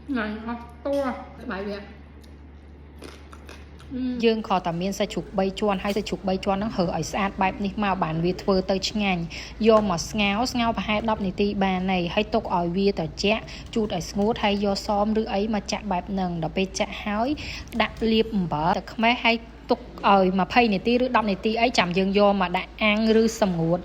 này không to bài việt យើងខតតែមានសាច់ជ្រូក3ជាន់ហើយសាច់ជ្រូក3ជាន់ហ្នឹងហើឲ្យស្អាតបែបនេះមកបានវាធ្វើទៅឆ្ងាញ់យកមកស្ងោរប្រហែល10នាទីបានហើយទុកឲ្យវាត្រជាក់ជូតឲ្យស្ងួតហើយយកសមឬអីមកចាក់បែបហ្នឹងដល់ពេលចាក់ហើយដាក់លាបអំបិលទឹកខ្មេះហើយទុកឲ្យ20នាទីឬ10នាទីអីចាំយើងយកមកដាក់អាំងឬសម្ងួត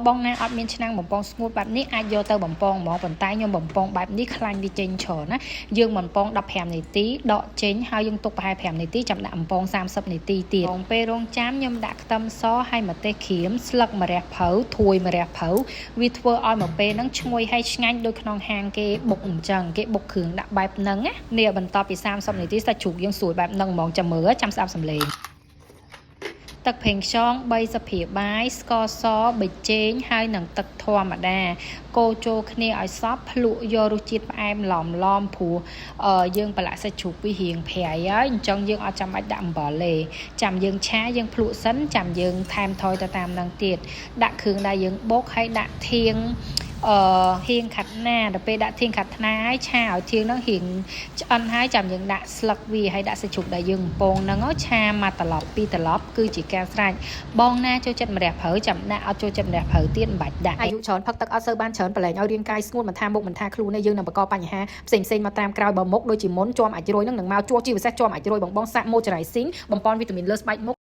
បងណាអត់មានឆ្នាំងបំពងស្ងួតបែបនេះអាចយកទៅបំពងហ្មងប៉ុន្តែខ្ញុំបំពងបែបនេះខ្លាញ់វាចេញច្រើនណាយើងបំពង15នាទីដកចេញហើយយើងទុកប្រហែល5នាទីចាំដាក់បំពង30នាទីទៀតពេលរងចាំខ្ញុំដាក់ខ្ទឹមសហើយម្ទេសក្រៀមស្លឹកម្រះភៅធួយម្រះភៅវាធ្វើឲ្យមកពេលហ្នឹងឈ្ងុយហើយឆ្ងាញ់ដូចក្នុងហាងគេបុកអញ្ចឹងគេបុកគ្រឿងដាក់បែបហ្នឹងណានេះបន្ទាប់ពី30នាទីសាច់ជ្រូកយើងស្រួយបែបហ្នឹងហ្មងចាំមើលចាំស្ដាប់សំឡេងទឹកប្រេងខ្យង3សភាបាយស្ករសប៊ីចេងហើយនឹងទឹកធម្មតាកូរចូលគ្នាឲ្យសព្វភ្លក់យករសជាតិផ្អែមឡំព្រោះយើងប្រឡាក់សាច់ជ្រូកវារៀងប្រៃហើយអញ្ចឹងយើងអត់ចាំបាច់ដាក់អំបិលទេចាំយើងឆាយើងភ្លក់សិនចាំយើងថែមថយទៅតាមនឹងទៀតដាក់គ្រឿងដែលយើងបុកហើយដាក់ធាងហៀងខាត់ណាដល់ពេលដាក់ធាងខាត់ណាហើយឆាឲ្យធាងហ្នឹងរៀងឆ្អិនហើយចាំយើងដាក់ស្លឹកវាហើយដាក់សាច់ជ្រូកដែលយើងបំពងហ្នឹងឆាមកត្រឡប់2ត្រឡប់គឺជាការស្រេចបងណាចូលចិត្តម្រះព្រៅចាំដាក់អត់ចូលចិត្តម្រះព្រៅទៀតមិនបាច់ដាក់អាយុច្រើនផឹកទឹកអត់សូវបានច្រើនប្រឡែងឲ្យរាងកាយស្ងួតមិនថាមុខមិនថាខ្លួនទេយើងនឹងបង្កបញ្ហាផ្សេងមកតាមក្រោយបើមុខដូចជាមុនជាំអាចរុយហ្នឹងនឹងមកជួសជាពិសេសជាំអាចរុយបងសាក់ម៉ូចរ៉ៃស៊ីងបំពន់វីតាមីនលើស្បែកមុខ